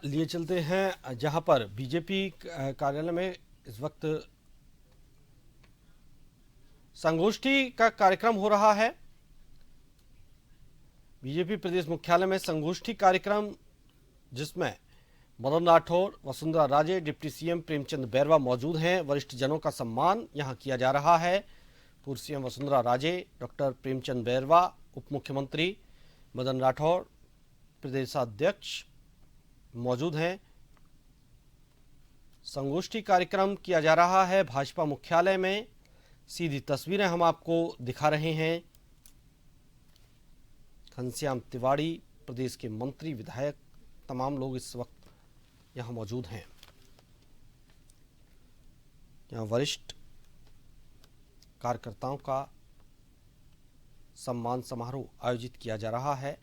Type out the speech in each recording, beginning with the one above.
लिए चलते हैं जहां पर बीजेपी कार्यालय में इस वक्त संगोष्ठी का कार्यक्रम हो रहा है। बीजेपी प्रदेश मुख्यालय में संगोष्ठी कार्यक्रम जिसमें मदन राठौर, वसुंधरा राजे, डिप्टी सीएम प्रेमचंद बैरवा मौजूद हैं। वरिष्ठ जनों का सम्मान यहां किया जा रहा है। पूर्व सीएम वसुंधरा राजे, डॉक्टर प्रेमचंद बैरवा, उप मुख्यमंत्री मदन राठौर, प्रदेशाध्यक्ष मौजूद हैं। संगोष्ठी कार्यक्रम किया जा रहा है भाजपा मुख्यालय में। सीधी तस्वीरें हम आपको दिखा रहे हैं। घनश्याम तिवारी, प्रदेश के मंत्री, विधायक, तमाम लोग इस वक्त यहां मौजूद हैं। यहां वरिष्ठ कार्यकर्ताओं का सम्मान समारोह आयोजित किया जा रहा है।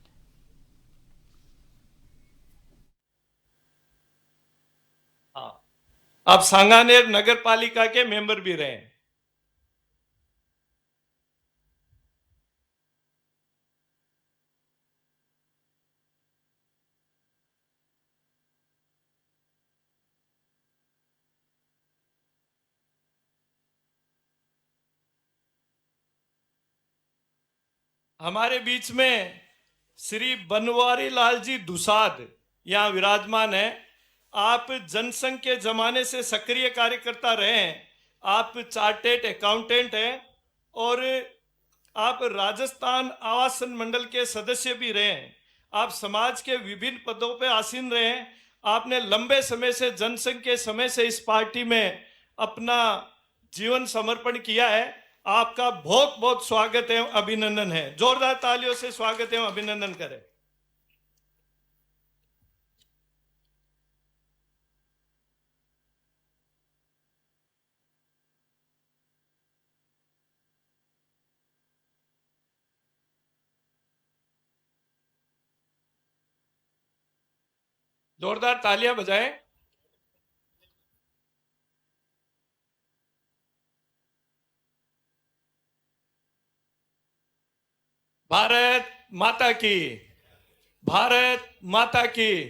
हाँ, आप सांगानेर नगर पालिका के मेंबर भी रहे हैं। हमारे बीच में श्री बनवारी लाल जी दुसाद यहां विराजमान है। आप जनसंघ के जमाने से सक्रिय कार्यकर्ता रहे हैं। आप चार्टेड अकाउंटेंट हैं और आप राजस्थान आवासन मंडल के सदस्य भी रहे हैं। आप समाज के विभिन्न पदों पर आसीन रहे हैं। आपने लंबे समय से जनसंघ के समय से इस पार्टी में अपना जीवन समर्पण किया है। आपका बहुत बहुत स्वागत है, अभिनंदन है। जोरदार तालियों से स्वागत है, अभिनंदन करें। जोरदार तालियां बजाएं। भारत माता की, भारत माता की।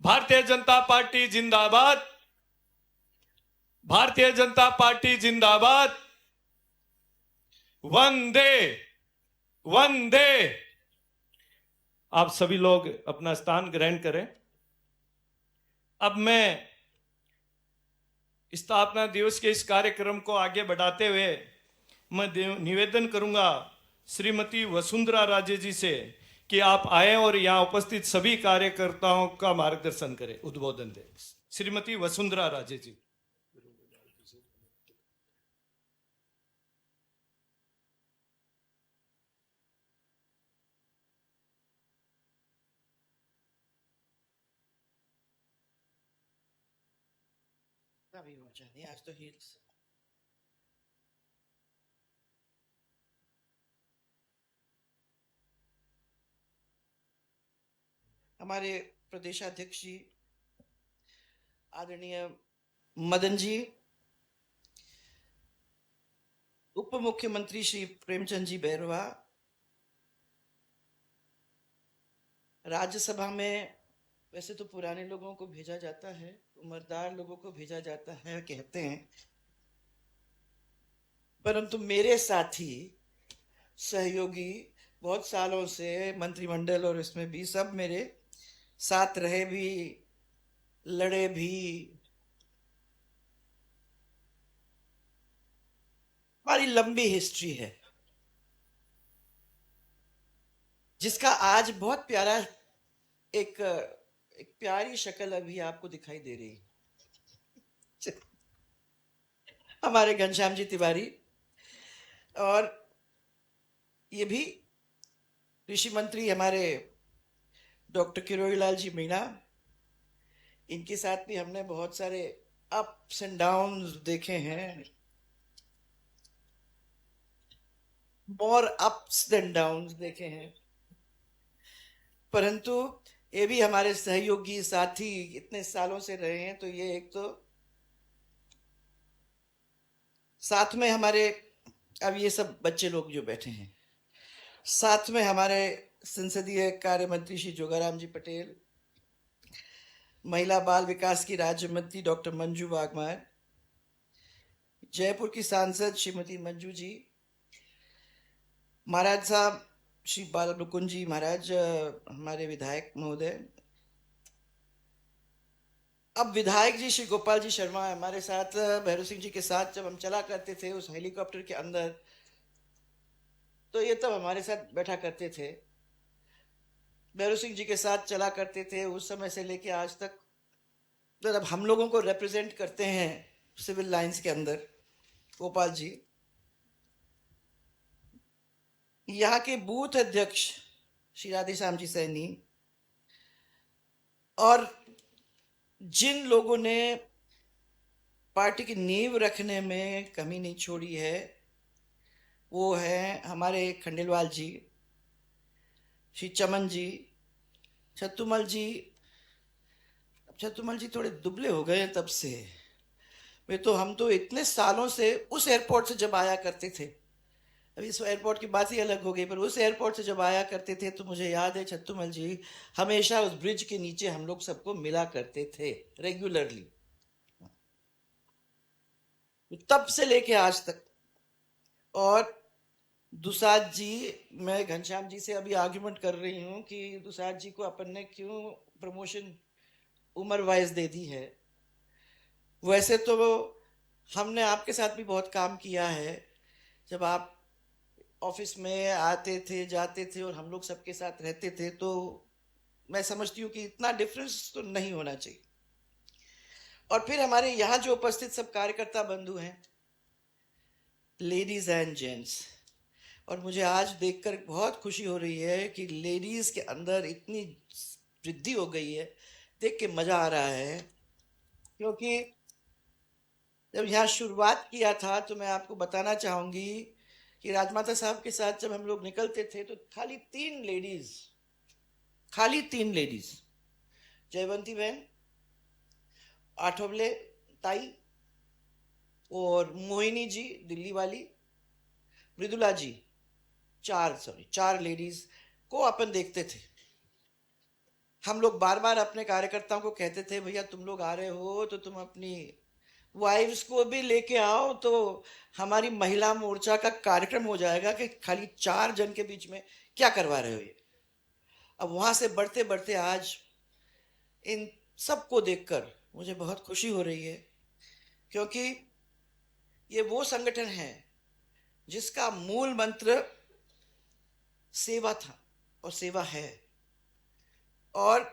भारतीय जनता पार्टी जिंदाबाद, भारतीय जनता पार्टी जिंदाबाद। वंदे वंदे। आप सभी लोग अपना स्थान ग्रहण करें। अब मैं स्थापना दिवस के इस कार्यक्रम को आगे बढ़ाते हुए मैं निवेदन करूंगा श्रीमती वसुंधरा राजे जी से कि आप आए और यहां उपस्थित सभी कार्यकर्ताओं का मार्गदर्शन करें, उद्बोधन दें। श्रीमती वसुंधरा राजे जी। अभी हो जाए आज तो हील्स। हमारे प्रदेशाध्यक्ष जी आदरणीय मदन जी, उप मुख्यमंत्री श्री प्रेमचंद जी बैरवा, राज्यसभा में वैसे तो पुराने लोगों को भेजा जाता है, उम्रदार लोगों को भेजा जाता है कहते हैं, परंतु मेरे साथी सहयोगी बहुत सालों से मंत्रिमंडल और इसमें भी सब मेरे साथ रहे भी, लड़े भी, हमारी लंबी हिस्ट्री है जिसका आज बहुत प्यारा एक प्यारी शक्ल अभी आपको दिखाई दे रही है। हमारे घनश्याम जी तिवारी और ये भी कृषि मंत्री हमारे डॉक्टर किरोड़ी लाल जी मीणा, इनके साथ भी हमने बहुत सारे अप्स एंड डाउन्स देखे हैं, मोर अप्स देन डाउन्स देखे हैं, परंतु ये भी हमारे सहयोगी साथी इतने सालों से रहे हैं। तो ये एक तो साथ में हमारे, अब ये सब बच्चे लोग जो बैठे हैं, साथ में हमारे संसदीय कार्य मंत्री श्री जोगाराम जी पटेल, महिला बाल विकास की राज्य मंत्री डॉक्टर मंजू वाघमार, जयपुर की सांसद श्रीमती मंजू जी, महाराज साहब श्री बाल मुकुंद जी महाराज, हमारे विधायक महोदय, अब विधायक जी श्री गोपाल जी शर्मा हमारे साथ, भैरव सिंह जी के साथ जब हम चला करते थे उस हेलीकॉप्टर के अंदर, तो ये तब हमारे साथ बैठा करते थे, भैरव सिंह जी के साथ चला करते थे उस समय से लेके आज तक। तो अब हम लोगों को रिप्रेजेंट करते हैं सिविल लाइंस के अंदर गोपाल जी। यहाँ के बूथ अध्यक्ष श्री राधेश्याम जी सैनी, और जिन लोगों ने पार्टी की नींव रखने में कमी नहीं छोड़ी है वो है हमारे खंडेलवाल जी, श्री चमन जी, छत्तुमल जी। छत्तुमल जी थोड़े दुबले हो गए तब से, वे तो हम तो इतने सालों से उस एयरपोर्ट से जब आया करते थे, अभी इस एयरपोर्ट की बात ही अलग हो गई, पर उस एयरपोर्ट से जब आया करते थे तो मुझे याद है छत्तुमल जी हमेशा उस ब्रिज के नीचे हम लोग सबको मिला करते थे रेगुलरली, तब से लेके आज तक। और दुसाद जी, मैं घनश्याम जी से अभी आर्ग्यूमेंट कर रही हूँ कि दुसाद जी को अपन ने क्यों प्रमोशन उम्र वाइज दे दी है। वैसे तो हमने आपके साथ भी बहुत काम किया है, जब आप ऑफिस में आते थे जाते थे और हम लोग सबके साथ रहते थे, तो मैं समझती हूँ कि इतना डिफरेंस तो नहीं होना चाहिए। और फिर हमारे यहाँ जो उपस्थित सब कार्यकर्ता बंधु हैं, लेडीज एंड जेंट्स, और मुझे आज देखकर बहुत खुशी हो रही है कि लेडीज के अंदर इतनी वृद्धि हो गई है, देख के मजा आ रहा है। क्योंकि जब यहाँ शुरुआत किया था तो मैं आपको बताना चाहूंगी कि राजमाता साहब के साथ जब हम लोग निकलते थे तो खाली तीन लेडीज, जयवंती बहन, आठवले ताई और मोहिनी जी दिल्ली वाली, मृदुला जी, चार लेडीज को अपन देखते थे। हम लोग बार बार अपने कार्यकर्ताओं को कहते थे भैया तुम लोग आ रहे हो तो तुम अपनी वाइफ्स को भी लेके आओ, तो हमारी महिला मोर्चा का कार्यक्रम हो जाएगा कि खाली 4 जन के बीच में क्या करवा रहे हो ये। अब वहां से बढ़ते बढ़ते आज इन सबको देखकर मुझे बहुत खुशी हो रही है, क्योंकि ये वो संगठन है जिसका मूल मंत्र सेवा था और सेवा है, और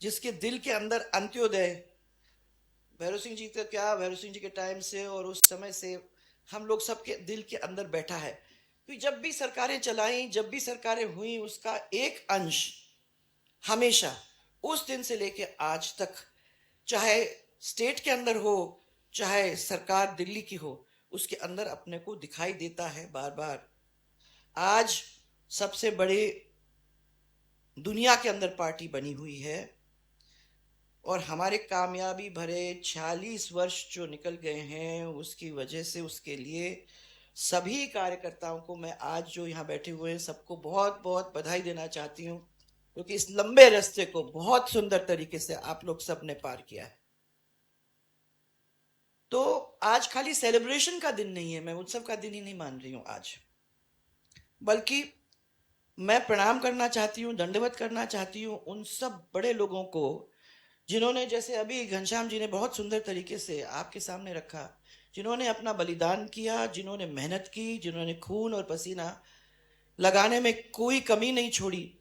जिसके दिल के अंदर अंत्योदय भैरव सिंह जी का क्या, भैरव सिंह जी के टाइम से और उस समय से हम लोग सबके दिल के अंदर बैठा है। क्योंकि जब भी सरकारें चलाई, जब भी सरकारें हुई, उसका एक अंश हमेशा उस दिन से लेके आज तक, चाहे स्टेट के अंदर हो चाहे सरकार दिल्ली की हो, उसके अंदर अपने को दिखाई देता है बार बार। आज सबसे बड़ी दुनिया के अंदर पार्टी बनी हुई है, और हमारे कामयाबी भरे 46 वर्ष जो निकल गए हैं उसकी वजह से, उसके लिए सभी कार्यकर्ताओं को मैं आज जो यहाँ बैठे हुए हैं सबको बहुत बहुत बधाई देना चाहती हूँ, क्योंकि इस लंबे रास्ते को बहुत सुंदर तरीके से आप लोग सब ने पार किया है। तो आज खाली सेलिब्रेशन का दिन नहीं है, मैं उत्सव का दिन ही नहीं मान रही हूँ आज, बल्कि मैं प्रणाम करना चाहती हूँ, दंडवत करना चाहती हूँ उन सब बड़े लोगों को जिन्होंने, जैसे अभी घनश्याम जी ने बहुत सुंदर तरीके से आपके सामने रखा, जिन्होंने अपना बलिदान किया, जिन्होंने मेहनत की, जिन्होंने खून और पसीना लगाने में कोई कमी नहीं छोड़ी।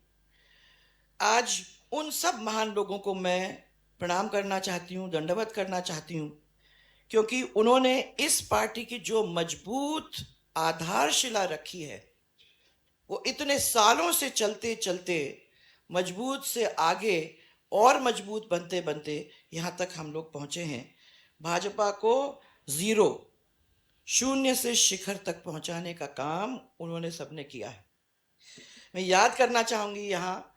आज उन सब महान लोगों को मैं प्रणाम करना चाहती हूँ, दंडवत करना चाहती हूँ, क्योंकि उन्होंने इस पार्टी की जो मजबूत आधारशिला रखी है, वो इतने सालों से चलते चलते मजबूत से आगे और मजबूत बनते बनते यहाँ तक हम लोग पहुँचे हैं। भाजपा को शून्य से शिखर तक पहुँचाने का काम उन्होंने सबने किया है। मैं याद करना चाहूँगी यहाँ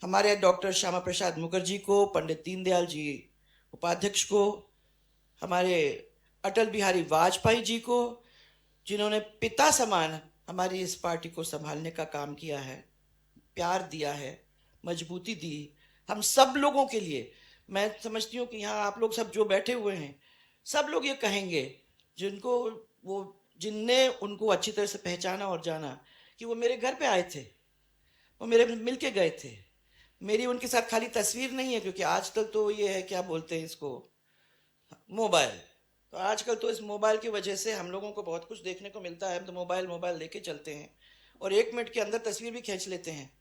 हमारे डॉक्टर श्यामा प्रसाद मुखर्जी को, पंडित दीनदयाल जी उपाध्यक्ष को, हमारे अटल बिहारी वाजपेयी जी को, जिन्होंने पिता समान हमारी इस पार्टी को संभालने का काम किया है, प्यार दिया है, मजबूती दी, हम सब लोगों के लिए, मैं समझती हूँ कि यहाँ आप लोग सब जो बैठे हुए हैं, सब लोग ये कहेंगे जिनको वो जिनने उनको अच्छी तरह से पहचाना और जाना कि वो मेरे घर पे आए थे, वो मेरे मिल के गए थे। मेरी उनके साथ खाली तस्वीर नहीं है, क्योंकि आजकल तो ये है, क्या बोलते हैं इसको, मोबाइल। तो आजकल तो इस मोबाइल की वजह से हम लोगों को बहुत कुछ देखने को मिलता है। हम तो मोबाइल मोबाइल लेके चलते हैं और 1 मिनट के अंदर तस्वीर भी खींच लेते हैं।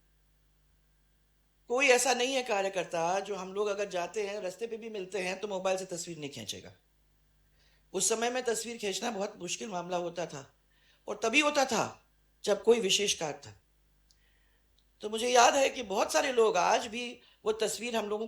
कोई ऐसा नहीं है कार्यकर्ता जो हम लोग अगर जाते हैं, रास्ते पे भी मिलते हैं, तो मोबाइल से तस्वीर नहीं खींचेगा। उस समय में तस्वीर खींचना बहुत मुश्किल मामला होता था, और तभी होता था जब कोई विशेष कार्य था। तो मुझे याद है कि बहुत सारे लोग आज भी वो तस्वीर हम लोगों